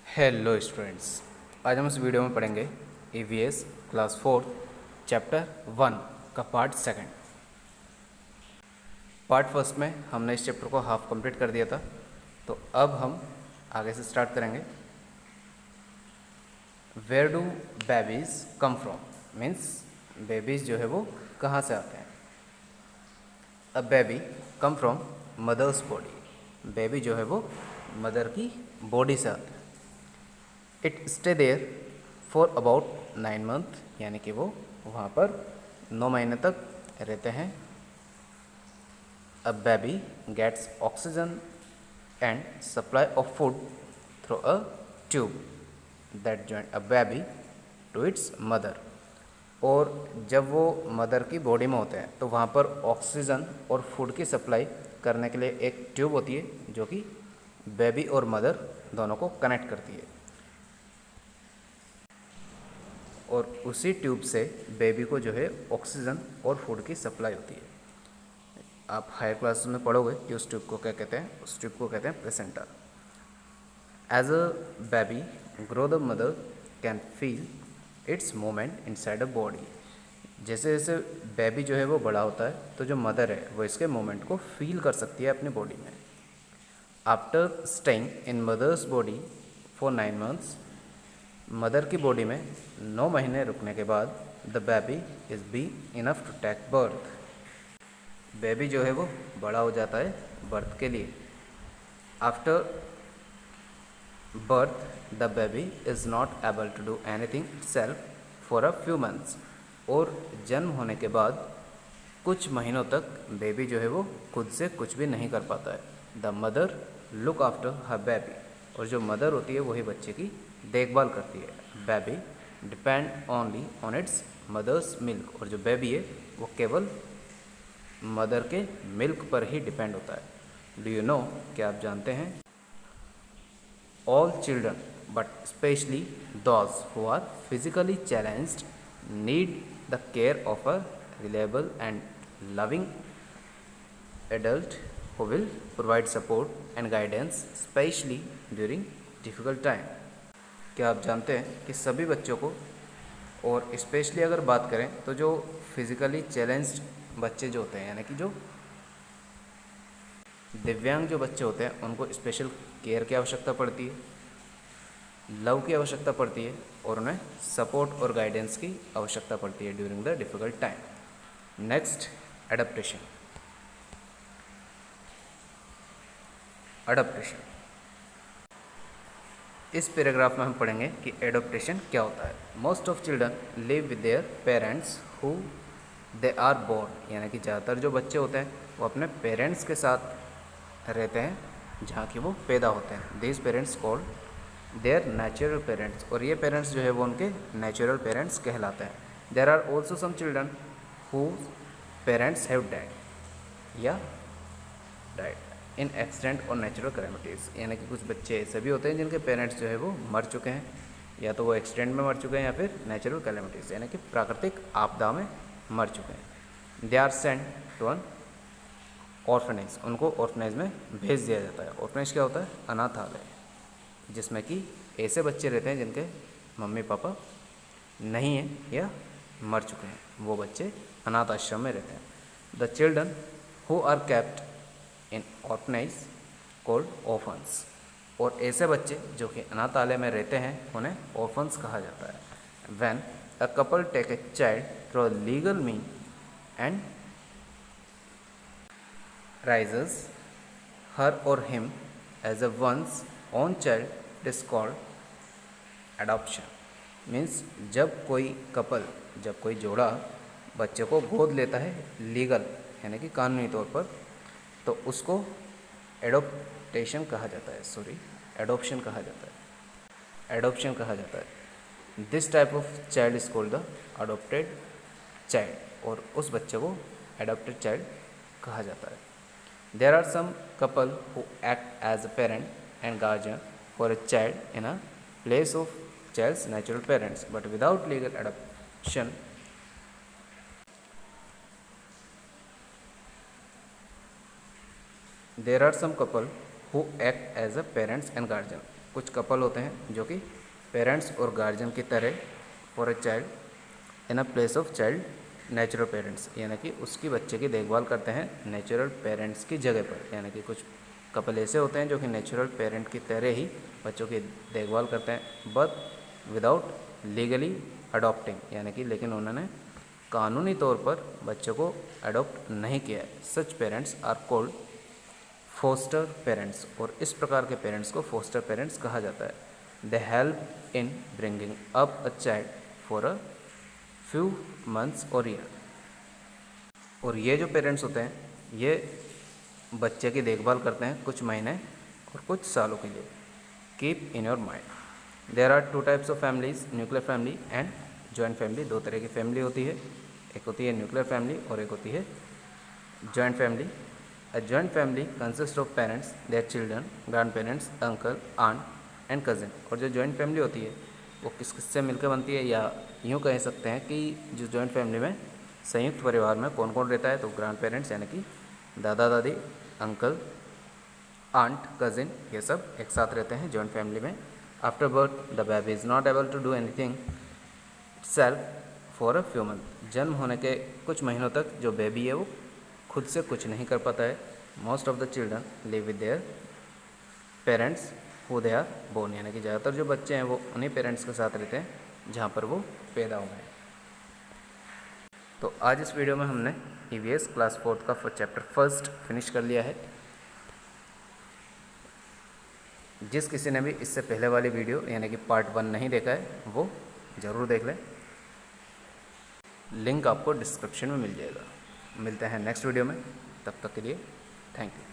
Hello students, आज हम इस वीडियो में पढ़ेंगे ईवीएस क्लास 4 चैप्टर 1 का पार्ट सेकंड। पार्ट फर्स्ट में हमने इस चैप्टर को हाफ कंप्लीट कर दिया था, तो अब हम आगे से स्टार्ट करेंगे। Where do babies come from, means babies जो है वो कहाँ से आते हैं। A baby come from mother's body, baby जो है वो मदर की बॉडी से आते हैं। It stay there for about 9 month, यानी कि वो वहाँ पर 9 महीने तक रहते हैं। A baby gets oxygen and supply of food through a tube that join a baby to its mother. और जब वो मदर की बॉडी में होते हैं तो वहाँ पर ऑक्सीजन और फूड की सप्लाई करने के लिए एक ट्यूब होती है जो कि बेबी और मदर दोनों को कनेक्ट करती है, और उसी ट्यूब से बेबी को जो है ऑक्सीजन और फूड की सप्लाई होती है। आप हायर क्लासेस में पढ़ोगे कि उस ट्यूब को क्या कहते हैं। उस ट्यूब को कहते हैं placenta. As a baby grow the mother can feel its movement inside a body. जैसे जैसे बेबी जो है वो बड़ा होता है तो जो मदर है वो इसके मूवमेंट को फील कर सकती है अपनी बॉडी में। After staying in mother's body for 9 months, mother की बॉडी में 9 महीने रुकने के बाद the baby is be enough to take birth. Baby जो है वो बड़ा हो जाता है बर्थ के लिए। After birth the baby is not able to do anything self for a few months. और जन्म होने के बाद कुछ महीनों तक बेबी जो है वो खुद से कुछ भी नहीं कर पाता है। The mother look after her baby, और जो मदर होती है वही बच्चे की देखभाल करती है। Baby depend only on its mother's milk, और जो बेबी है वो केवल मदर के मिल्क पर ही डिपेंड होता है। डू यू नो, क्या आप जानते हैं, all children but specially those who are physically challenged need the care of a reliable and loving adult who will provide support and guidance especially during difficult time। क्या आप जानते हैं कि सभी बच्चों को, और स्पेशली अगर बात करें तो जो फिज़िकली चैलेंज्ड बच्चे जो होते हैं, यानी कि जो दिव्यांग जो बच्चे होते हैं, उनको स्पेशल केयर की आवश्यकता पड़ती है, लव की आवश्यकता पड़ती है, और उन्हें सपोर्ट और गाइडेंस की आवश्यकता पड़ती है during the difficult time. Next, adaptation. Adaptation, इस पैराग्राफ में हम पढ़ेंगे कि एडोप्टेशन क्या होता है। Most of children live with their parents who they are born, यानी कि ज़्यादातर जो बच्चे होते हैं वो अपने पेरेंट्स के साथ रहते हैं जहाँ कि वो पैदा होते हैं। These parents called there natural parents, और ये पेरेंट्स जो है वो उनके नेचुरल पेरेंट्स कहलाते हैं। There are also some children who parents have died या डाइड इन एक्सीडेंट और नेचुरल कैलेमिटीज़, यानी कि कुछ बच्चे ऐसे भी होते हैं जिनके पेरेंट्स जो है वो मर चुके हैं, या तो वो एक्सीडेंट में मर चुके हैं या फिर नेचुरल कैलेमिटीज़ यानी कि प्राकृतिक आपदा में मर चुके हैं। They are sent to an orphanage, उनको ऑर्फनेज में भेज दिया जाता है। ऑर्फनेज क्या होता है? अनाथालय, जिसमें कि ऐसे बच्चे रहते हैं जिनके मम्मी पापा नहीं हैं या मर चुके हैं, वो बच्चे अनाथ आश्रम में रहते हैं। The children who are kept in orphanage called orphans, और ऐसे बच्चे जो कि अनाथालय में रहते हैं उन्हें ऑर्फन्स कहा जाता है। When a couple take a child through a legal mean and raises her or him as a one's own child, it is called adoption. Means जब कोई कपल, जब कोई जोड़ा बच्चे को गोद लेता है लीगल यानी कि कानूनी तौर पर, तो उसको एडोप्टेशन कहा जाता है, सॉरी एडोप्शन कहा जाता है, एडोप्शन कहा जाता है। This type of child is called the adopted child, और उस बच्चे को एडोप्टेड चाइल्ड कहा जाता है। There are some couple who act as a parent and guardian for a child in a place of child's natural parents, but without legal adoption there are some couple who act as a parents and guardian। कुछ couple होते हैं जो कि parents और guardian की तरह for a child in a place of child natural parents, यानी कि उसकी बच्चे की देखभाल करते हैं नेचुरल पेरेंट्स की जगह पर। यानी कि कुछ कपल ऐसे होते हैं जो कि नेचुरल पेरेंट की तरह ही बच्चों की देखभाल करते हैं, बट विदाउट लीगली अडॉप्टिंग, यानी कि लेकिन उन्होंने कानूनी तौर पर बच्चों को अडॉप्ट नहीं किया है। Such parents are called foster parents, और इस प्रकार के पेरेंट्स को फोस्टर पेरेंट्स कहा जाता है। They help in bringing up a child for a few months और ईयर। और ये जो पेरेंट्स होते हैं ये बच्चे की देखभाल करते हैं कुछ महीने और कुछ सालों के लिए। Keep in your mind there are two types of families, nuclear family and joint family. दो तरह की फैमिली होती है, एक होती है न्यूक्लियर फैमिली और एक होती है joint family. A joint family consists of parents, their children, grandparents, uncle, aunt and cousin। और जो जॉइंट फैमिली होती है वो किस किससे मिलकर बनती है, या यूँ कह सकते हैं कि जो जॉइंट फैमिली में संयुक्त परिवार में कौन कौन रहता है, तो ग्रैंड पेरेंट्स यानी कि दादा दादी, अंकल, आंट, कज़िन, ये सब एक साथ रहते हैं जॉइंट फैमिली में। After birth the baby is not able to do anything self for a few month. जन्म होने के कुछ महीनों तक जो बेबी है वो खुद से कुछ नहीं कर पाता है। Most of the children live with their parents who they are born, यानी कि ज़्यादातर जो बच्चे हैं वो उन्हीं पेरेंट्स के साथ रहते हैं जहाँ पर वो पैदा हुए हैं। तो आज इस वीडियो में हमने EVS क्लास 4 का चैप्टर फर्स्ट फिनिश कर लिया है। जिस किसी ने भी इससे पहले वाली वीडियो यानी कि पार्ट 1 नहीं देखा है वो ज़रूर देख लें, लिंक आपको डिस्क्रिप्शन में मिल जाएगा। मिलते हैं नेक्स्ट वीडियो में, तब तक के लिए थैंक यू।